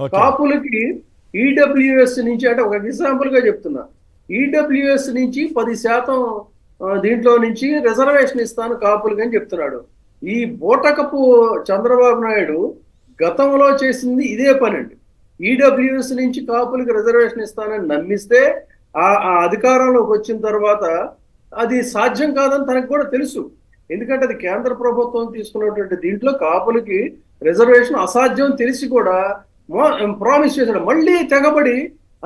Okay. కాపులకి EWS నుంచి, అంటే ఒక ఎగ్జాంపుల్ గా చెప్తున్నా, ఈడబ్ల్యూఎస్ నుంచి 10% దీంట్లో నుంచి రిజర్వేషన్ ఇస్తాను కాపులకి అని చెప్తున్నాడు. ఈ బూటకపు చంద్రబాబు నాయుడు గతంలో చేసింది ఇదే పనండి. ఈడబ్ల్యూఎస్ నుంచి కాపులకి రిజర్వేషన్ ఇస్తానని నమ్మిస్తే ఆ అధికారంలోకి వచ్చిన తర్వాత అది సాధ్యం కాదని తనకు కూడా తెలుసు. ఎందుకంటే అది కేంద్ర ప్రభుత్వం తీసుకున్నటువంటి దీంట్లో కాపులకి రిజర్వేషన్ అసాధ్యం తెలిసి కూడా ప్రామిస్ చేశాడు. మళ్ళీ తెగబడి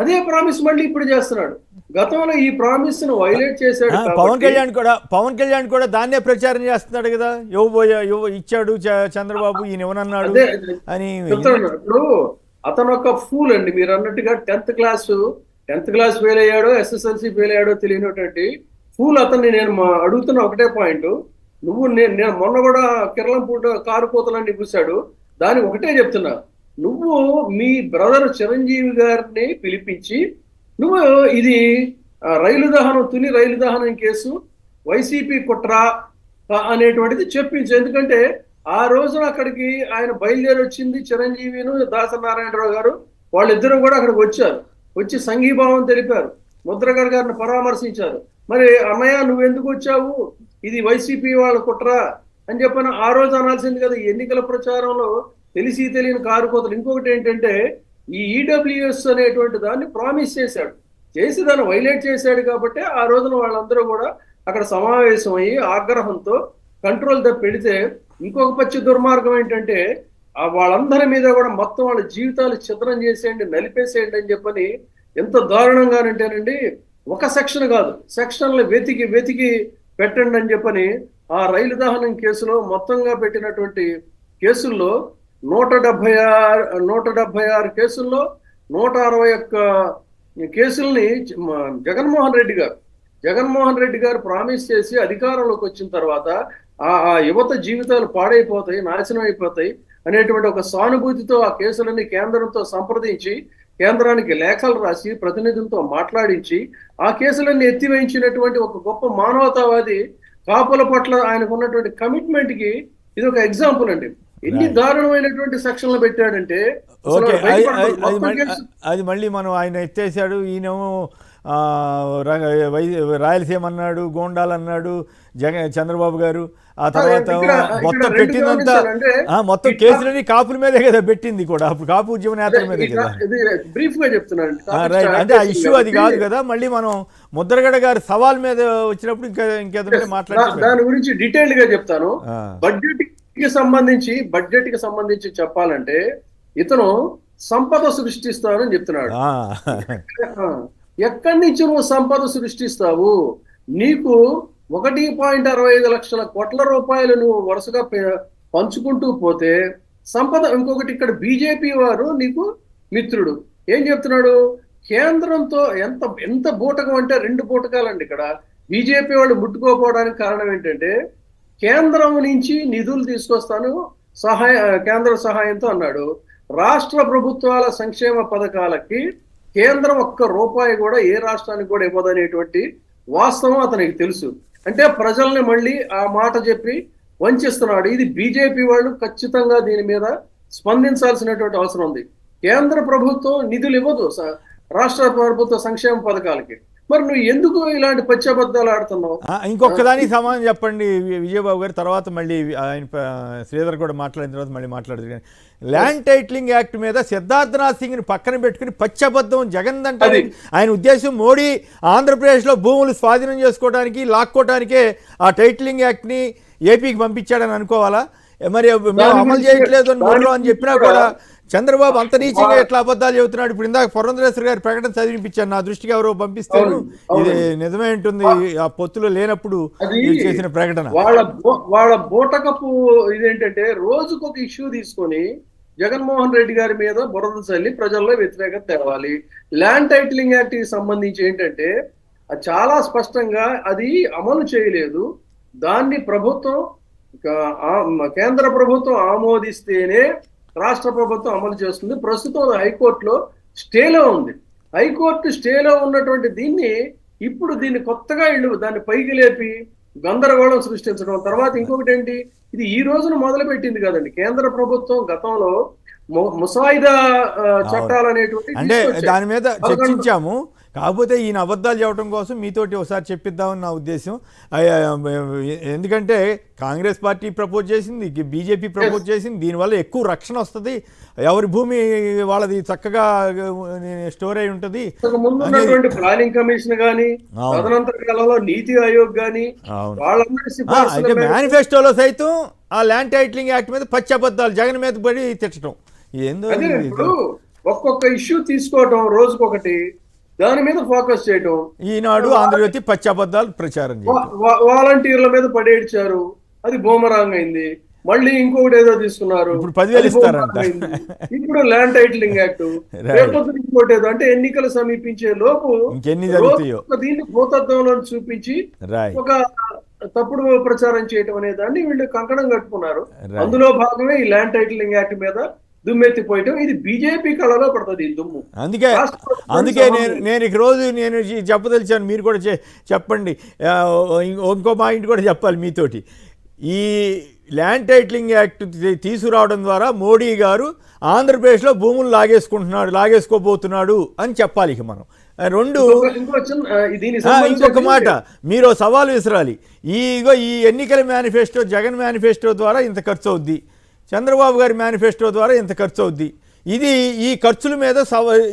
అదే ప్రామిస్ మళ్ళీ ఇప్పుడు చేస్తున్నాడు. గతంలో ఈ ప్రామిస్ ను వైలేట్ చేశాడు కాబట్టి పవన్ కళ్యాణ్ కూడా దాన్నే ప్రచారం చేస్తున్నాడు కదా. ఇచ్చాడు చంద్రబాబు, ఈయన ఇవ్వనన్నాడు అదే అని చెప్తాను. ఇప్పుడు అతను ఒక ఫూల్ అండి. మీరు అన్నట్టుగా 10th క్లాస్ ఫెయిల్ అయ్యాడో ఎస్ఎస్ఎల్సి ఫెయిల్ అయ్యాడో తెలియనటువంటి ఫూల్ అతన్ని. నేను అడుగుతున్న ఒకటే పాయింట్, నేను మొన్న కూడా కిరళంపూట కారు కోతలన్నీ కూర్చాడు. దాని ఒకటే చెప్తున్నా, నువ్వు మీ బ్రదర్ చిరంజీవి గారిని పిలిపించి నువ్వు ఇది తుని రైలు దహనం కేసు వైసీపీ కుట్ర అనేటువంటిది చెప్పించు. ఎందుకంటే ఆ రోజున అక్కడికి ఆయన బయలుదేరి వచ్చింది చిరంజీవిను దాసనారాయణరావు గారు, వాళ్ళిద్దరూ కూడా అక్కడికి వచ్చారు. వచ్చి సంఘీభావం తెలిపారు, ముద్రగడ్ గారిని పరామర్శించారు. మరి అన్నయ్య నువ్వెందుకు వచ్చావు, ఇది వైసీపీ వాళ్ళ కుట్ర అని చెప్పని ఆ రోజు అనాల్సింది కదా. ఎన్నికల ప్రచారంలో తెలిసి తెలియని కారు కోతలు. ఇంకొకటి ఏంటంటే, ఈ ఈడబ్ల్యూఎస్ అనేటువంటి దాన్ని ప్రామిస్ చేసి దాన్ని వైలేట్ చేశాడు కాబట్టి ఆ రోజున వాళ్ళందరూ కూడా అక్కడ సమావేశం అయ్యి ఆగ్రహంతో కంట్రోల్ పెడితే, ఇంకొక పచ్చి దుర్మార్గం ఏంటంటే వాళ్ళందరి మీద కూడా మొత్తం వాళ్ళ జీవితాలు ఛిద్రం చేసేయండి, నలిపేసేయండి అని చెప్పని ఎంత దారుణంగానంటేనండి, ఒక సెక్షన్ కాదు సెక్షన్లు వెతికి పెట్టండి అని చెప్పని ఆ రైలు దహనం కేసులో మొత్తంగా పెట్టినటువంటి కేసుల్లో 176 కేసుల్లో 161 కేసుల్ని జగన్మోహన్ రెడ్డి గారు ప్రామిస్ చేసి అధికారంలోకి వచ్చిన తర్వాత ఆ యువత జీవితాలు పాడైపోతాయి, నాశనం అయిపోతాయి అనేటువంటి ఒక సానుభూతితో ఆ కేసులన్నీ కేంద్రంతో సంప్రదించి, కేంద్రానికి లేఖలు రాసి, ప్రతినిధులతో మాట్లాడించి ఆ కేసులన్నీ ఎత్తివేయించినటువంటి ఒక గొప్ప మానవతావాది. కాపుల పట్ల ఆయనకు ఉన్నటువంటి కమిట్మెంట్ కి ఇది ఒక ఎగ్జాంపుల్ అండి. ఎన్ని దారుణమైనటువంటి సెక్షన్లు పెట్టాడంటే అది మళ్ళీ మనం ఆయన ఎత్తేసాడు. ఈయనేమో రాయలసీమ అన్నాడు, గోండాలు అన్నాడు చంద్రబాబు గారు. ఆ తర్వాత మొత్తం పెట్టిందంతా మొత్తం కేసులన్నీ కాపుల మీదే కదా పెట్టింది కూడా, అప్పుడు కాపు ఉద్యమ నేతల మీదే కదా. బ్రీఫ్ గా చెప్తున్నాను, అంటే ఆ ఇష్యూ అది కాదు కదా. మళ్ళీ మనం ముద్రగడ గారి సవాల్ మీద వచ్చినప్పుడు ఇంకేదంటే మాట్లాడి దాని గురించి డీటెయిల్డ్ గా చెప్తాను. బడ్జెట్ కి సంబంధించి చెప్పాలంటే ఇతను సంపద సృష్టిస్తానని చెప్తున్నాడు. ఎక్కడి నుంచి నువ్వు సంపద సృష్టిస్తావు? నీకు 1.65 లక్షల కోట్ల రూపాయలు నువ్వు వరుసగా పంచుకుంటూ పోతే సంపద. ఇంకొకటి, ఇక్కడ బీజేపీ వారు నీకు మిత్రుడు. ఏం చెప్తున్నాడు? కేంద్రంతో ఎంత బూటకం అంటే 2 బూటకాలండి. ఇక్కడ బీజేపీ వాళ్ళు ముట్టుకోపోవడానికి కారణం ఏంటంటే, కేంద్రం నుంచి నిధులు తీసుకొస్తాను కేంద్ర సహాయంతో అన్నాడు. రాష్ట్ర ప్రభుత్వాల సంక్షేమ పథకాలకి కేంద్రం ₹1 కూడా ఏ రాష్ట్రానికి కూడా ఇవ్వదనేటువంటి వాస్తవం అతనికి తెలుసు. అంటే ప్రజల్ని మళ్ళీ ఆ మాట చెప్పి వంచిస్తున్నాడు. ఇది బీజేపీ వాళ్ళు ఖచ్చితంగా దీని మీద స్పందించాల్సినటువంటి అవసరం ఉంది. కేంద్ర ప్రభుత్వం నిధులు ఇవ్వదు రాష్ట్ర ప్రభుత్వ సంక్షేమ పథకాలకి. మరి నువ్వు ఎందుకు ఇలాంటి పచ్చబద్దాలు ఆడుతున్నావు? ఇంకొక దానికి సమాధానం చెప్పండి విజయబాబు గారు. తర్వాత మళ్ళీ ఆయన శ్రీధర్ కూడా మాట్లాడిన తర్వాత మళ్ళీ మాట్లాడుతుంది. ల్యాండ్ టైటిలింగ్ యాక్ట్ మీద సిద్ధార్థనాథ్ సింగ్ని పక్కన పెట్టుకుని పచ్చబద్ధం జగన్ అంటే ఆయన ఉద్దేశం మోడీ ఆంధ్రప్రదేశ్లో భూములు స్వాధీనం చేసుకోవడానికి, లాక్కోవడానికే ఆ టైటిలింగ్ యాక్ట్ని ఏపీకి పంపించాడని అనుకోవాలా? మరి మేము అమలు చేయట్లేదు అని చెప్పినా కూడా చంద్రబాబు అంత నీచంగా ఎట్లా అబద్ధాలు చెబుతున్నాడు? ఇప్పుడు ఇందాక పురంధరేశ్వర గారి ప్రకటన చదివినిపించాను, నా దృష్టికి ఎవరో పంపిస్తాను, ఇది నిజమే ఉంటుంది. ఆ పొత్తులో లేనప్పుడు చేసిన ప్రకటన. వాళ్ళ బూటకపు ఇదేంటంటే, రోజుకొక ఇష్యూ తీసుకొని జగన్మోహన్ రెడ్డి గారి మీద బురద చల్లి ప్రజల్లో వ్యతిరేకత తేవాలి. ల్యాండ్ టైటిలింగ్ యాక్ట్ కి సంబంధించి ఏంటంటే, చాలా స్పష్టంగా అది అమలు చేయలేదు. దాన్ని కేంద్ర ప్రభుత్వం ఆమోదిస్తేనే రాష్ట్ర ప్రభుత్వం అమలు చేస్తుంది. ప్రస్తుతం హైకోర్టులో స్టేలో ఉంది. హైకోర్టు స్టేలో ఉన్నటువంటి దీన్ని కొత్తగా దాన్ని పైకి లేపి గందరగోళం సృష్టించడం. తర్వాత ఇంకొకటి ఏంటి, ఇది ఈ రోజున మొదలు పెట్టింది కదండి. కేంద్ర ప్రభుత్వం గతంలో ముసాయిదా చట్టాలు అనేటువంటి అంటే తీసుకొచ్చాయి. దాని మీద చర్చించాము. కాకపోతే ఈయన అబద్ధాలు చెప్పడం కోసం మీతోటి ఒకసారి చెప్పిద్దామని నా ఉద్దేశం. ఎందుకంటే కాంగ్రెస్ పార్టీ ప్రపోజ్ చేసింది, బీజేపీ ప్రపోజ్ చేసింది, దీనివల్ల ఎక్కువ రక్షణ వస్తుంది, ఎవరి భూమి వాళ్ళది చక్కగా స్టోర్ అయి ఉంటుంది. ముందు ఉన్నటువంటి ప్లానింగ్ కమిషన్ గానీ, తదనంతర కాలంలో నీతి ఆయోగ్ గానీ, వాళ్ళందరి అయితే మేనిఫెస్టోలో సైతం ఆ ల్యాండ్ టైటిలింగ్ యాక్ట్ మీద పచ్చి అబద్ధాలు జగన్ మీద పడి తిట్టడం ఏందో. ఇప్పుడు ఒక్కొక్క ఇష్యూ తీసుకోవటం, రోజుకొకటి దాని మీద ఫోకస్ చేయటం. ఈనాడు ఆంధ్రజ్యోతి పచ్చి అబద్ధాలు ప్రచారం వాలంటీర్ల మీద పడేడ్చారు, అది బూమరాంగ్ అయింది. మళ్ళీ ఇంకొకటి ఏదో తీసుకున్నారు, ఇప్పుడు 10,000 ఇస్తారంట. ఇప్పుడు ల్యాండ్ టైటిలింగ్ యాక్ట్, రేపొద్దు ఇంకోటి ఏదో. అంటే ఎన్నికలు సమీపించే లోపు దీన్ని భూతత్వంలో చూపించి ఒక తప్పుడు ప్రచారం చేయటం అనే దాన్ని వీళ్ళు కంకణం కట్టుకున్నారు. అందులో భాగమే ఈ ల్యాండ్ టైటిలింగ్ యాక్ట్ మీద దుమ్మెత్తిపోయటం. ఇది బీజేపీ కళలో పడుతుంది ఈ దుమ్ము. అందుకే నేను ఈ రోజు నేను చెప్పదలిచాను, మీరు కూడా చెప్పండి. ఇంకో పాయింట్ కూడా చెప్పాలి మీతోటి. ఈ ల్యాండ్ టైటిలింగ్ యాక్ట్ తీసుకురావడం ద్వారా మోడీ గారు ఆంధ్రప్రదేశ్లో భూములు లాగేసుకోబోతున్నాడు అని చెప్పాలి. ఇక మనం ఇంకొక మాట, మీరు సవాలు విసరాలి. ఈ ఎన్నికల మేనిఫెస్టో, జగన్ మేనిఫెస్టో ద్వారా ఇంత ఖర్చు అవుద్ది, చంద్రబాబు గారి మేనిఫెస్టో ద్వారా ఇంత ఖర్చు అవుద్ది. ఇది ఈ ఖర్చుల మీద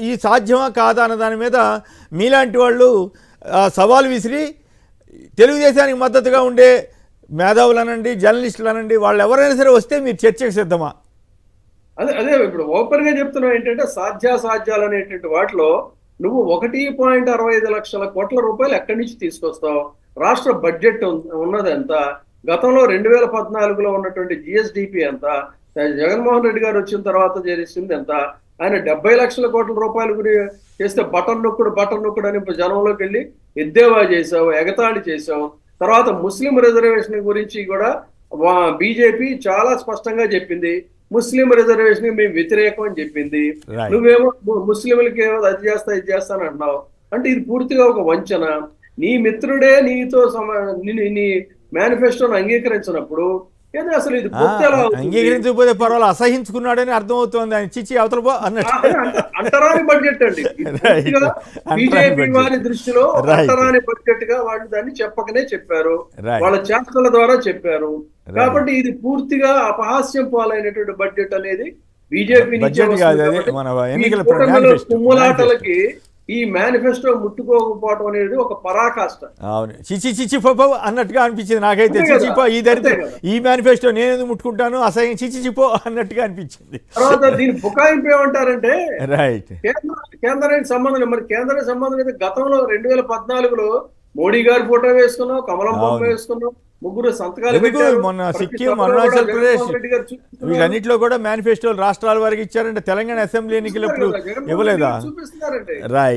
ఈ సాధ్యమా కాదా అన్న దాని మీద మీలాంటి వాళ్ళు సవాలు విసిరి తెలుగుదేశానికి మద్దతుగా ఉండే మేధావులు అనండి, జర్నలిస్టులు అనండి, వాళ్ళు ఎవరైనా సరే వస్తే మీరు చర్చకు సిద్ధమా? అదే ఇప్పుడు ఓపెన్ గా చెప్తున్నావు ఏంటంటే సాధ్యాసాధ్యాలు అనేటువంటి వాటిలో నువ్వు 1.65 లక్షల కోట్ల రూపాయలు ఎక్కడి నుంచి తీసుకొస్తావు? రాష్ట్ర బడ్జెట్ ఉన్నది ఎంత? గతంలో 2014లో ఉన్నటువంటి జిఎస్డిపి ఎంత? జగన్మోహన్ రెడ్డి గారు వచ్చిన తర్వాత చేసింది ఎంత? ఆయన 70 లక్షల కోట్ల రూపాయలు చేస్తే బటన్ నొక్కుడు అని జనంలోకి వెళ్ళి ఎద్దేవా చేసావు, ఎగతాళి చేసావు. తర్వాత ముస్లిం రిజర్వేషన్ గురించి కూడా బీజేపీ చాలా స్పష్టంగా చెప్పింది, ముస్లిం రిజర్వేషన్ మేము వ్యతిరేకం అని చెప్పింది. నువ్వేమో ముస్లింలకి ఏమో అది చేస్తా ఇది చేస్తాను అంటున్నావు. అంటే ఇది పూర్తిగా ఒక వంచన. నీ మిత్రుడే నీతో నీ మేనిఫెస్టోను అంగీకరించినప్పుడు ఏదో అసలు ఇది అంగీకరించకపోతే పర్వాలేదు, అసహించుకున్నాడని అర్థమవుతోంది. ఆయన చిచ్చి అవతల పో అన్నట్టు అంటరాని బడ్జెట్ అండి. బీజేపీ వారి దృష్టిలో అంటరాని బడ్జెట్ గా వాళ్ళు దాన్ని చెప్పకనే చెప్పారు, వాళ్ళ చేష్టల ద్వారా చెప్పారు. కాబట్టి ఇది పూర్తిగా అపహాస్యం పాలైనటువంటి బడ్జెట్ అనేది బీజేపీ కుమ్ములాటలకి ఈ మేనిఫెస్టో ముట్టుకోకపోవడం అనేది ఒక పరాకాష్ట. అవును, చిచి అన్నట్టుగా అనిపించింది నాకైతే. చిచిపో ఈ దరిద్రం, ఈ మేనిఫెస్టో నేను ముట్టుకుంటాను, అసహ్యం చిచిపో అన్నట్టుగా అనిపించింది. తర్వాత దీని బుకాయింపు ఏమంటారంటే రైట్ కేంద్రానికి సంబంధం లేదు. మరి కేంద్రానికి సంబంధం అయితే గతంలో 2014లో మోడీ గారి ఫోటో వేసుకున్నాం, కమలం బొమ్మ వేసుకున్నాం, ముగ్గురు సంతకాలు పెట్టారు. మొన్న సిక్కిం, అరుణాచల్ ప్రదేశ్ వీటన్నిటిలో కూడా మేనిఫెస్టోలు రాష్ట్రాల వారికి ఇచ్చారంటే తెలంగాణ అసెంబ్లీ ఎన్నికలప్పుడు ఇవ్వలేదా? రైట్.